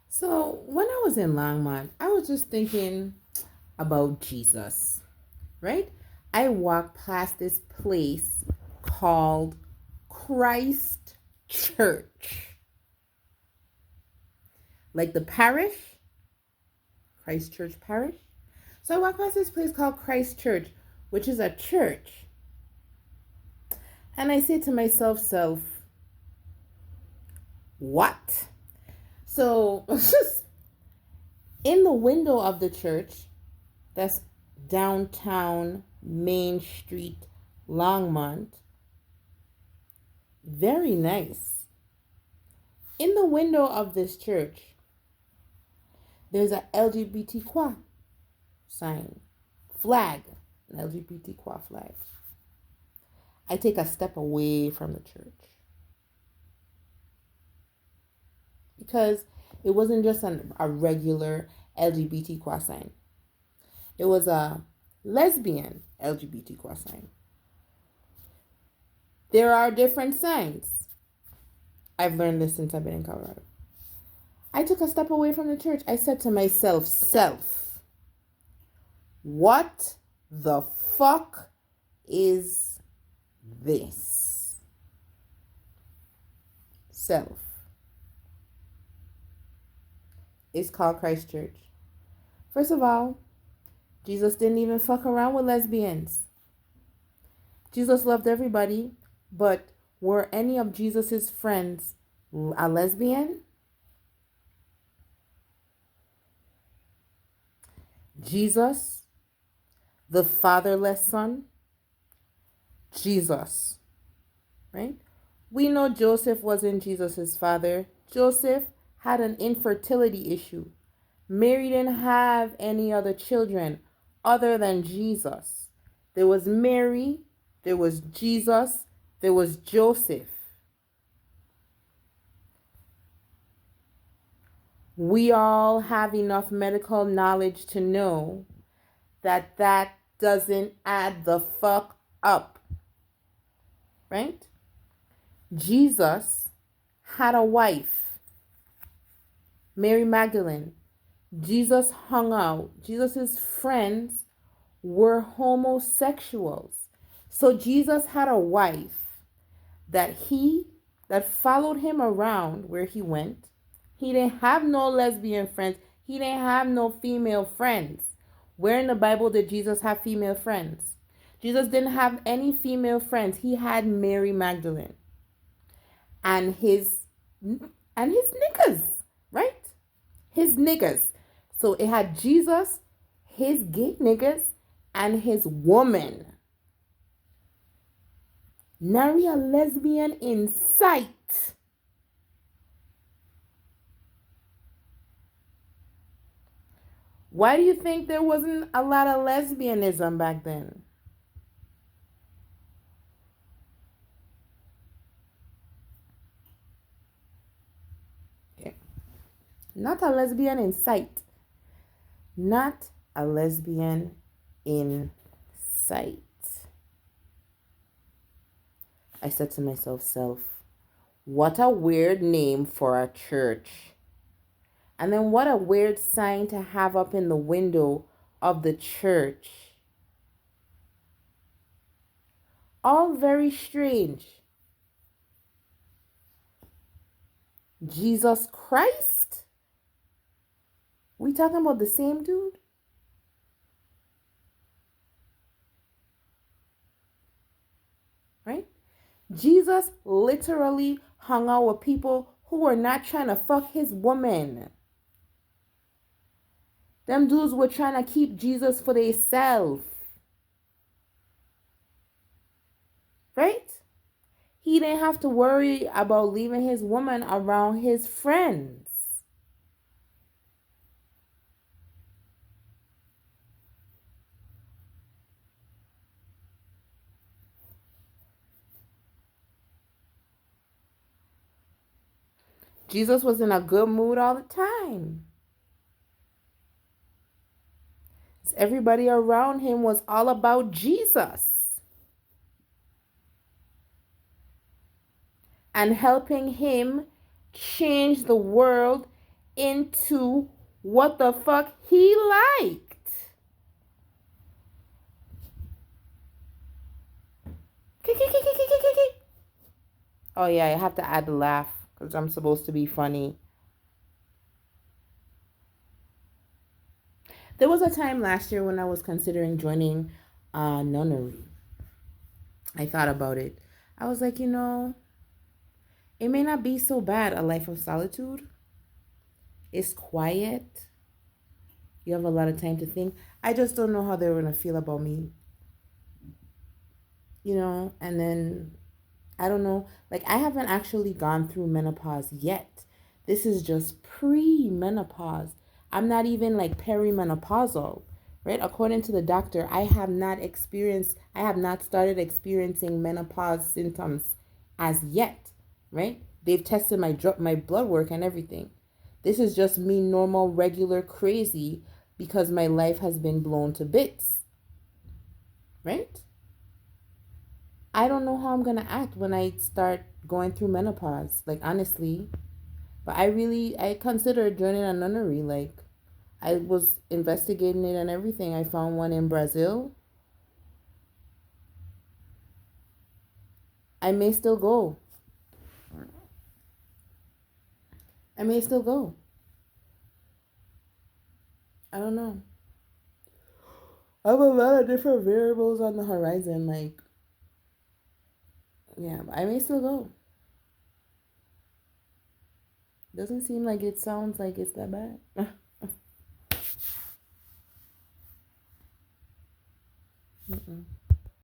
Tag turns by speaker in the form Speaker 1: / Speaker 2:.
Speaker 1: So when I was in Longmont, I was just thinking about Jesus, right? I walked past this place called Christ Church, like the parish, Christ Church Parish. So I walked past this place called Christ Church, which is a church. And I say to myself, what? So in the window of the church, that's downtown Main Street, Longmont. Very nice. In the window of this church, there's a LGBTQ sign, flag, an LGBTQ flag. I take a step away from the church because it wasn't just a regular LGBTQ sign. It was a lesbian LGBTQ sign. There are different signs. I've learned this since I've been in Colorado. I took a step away from the church. I said to myself, what the fuck is this? Self. It's called Christ Church. First of all, Jesus didn't even fuck around with lesbians. Jesus loved everybody, but were any of Jesus's friends a lesbian? Jesus, the fatherless son, Jesus, right? We know Joseph wasn't Jesus's father. Joseph had an infertility issue. Mary didn't have any other children other than Jesus. There was Mary, there was Jesus, there was Joseph. We all have enough medical knowledge to know that that doesn't add the fuck up. Right? Jesus had a wife, Mary Magdalene. Jesus hung out. Jesus's friends were homosexuals. So Jesus had a wife that followed him around where he went. He didn't have no lesbian friends. He didn't have no female friends. Where in the Bible did Jesus have female friends? Jesus didn't have any female friends. He had Mary Magdalene and his niggas, right? His niggas. So it had Jesus, his gay niggas, and his woman. Nary a lesbian in sight. Why do you think there wasn't a lot of lesbianism back then? Okay. Not a lesbian in sight. Not a lesbian in sight. I said to myself, what a weird name for a church. And then what a weird sign to have up in the window of the church. All very strange. Jesus Christ? We talking about the same dude? Right? Jesus literally hung out with people who were not trying to fuck his woman. Them dudes were trying to keep Jesus for themselves. Right? He didn't have to worry about leaving his woman around his friends. Jesus was in a good mood all the time. Everybody around him was all about Jesus and helping him change the world into what the fuck he liked. Oh yeah, I have to add the laugh because I'm supposed to be funny. There was a time last year when I was considering joining a nunnery. I thought about it. I was like, it may not be so bad, a life of solitude. It's quiet. You have a lot of time to think. I just don't know how they're going to feel about me. And then I don't know. Like, I haven't actually gone through menopause yet. This is just pre-menopause. I'm not even like perimenopausal, right? According to the doctor, I have not started experiencing menopause symptoms as yet, right? They've tested my blood work and everything. This is just me normal, regular, crazy because my life has been blown to bits, right? I don't know how I'm gonna act when I start going through menopause, like honestly. But I considered joining a nunnery. Like, I was investigating it and everything. I found one in Brazil. I may still go. I may still go. I don't know. I have a lot of different variables on the horizon. Like, yeah, but I may still go. Doesn't seem like it sounds like it's that bad. Mm-mm.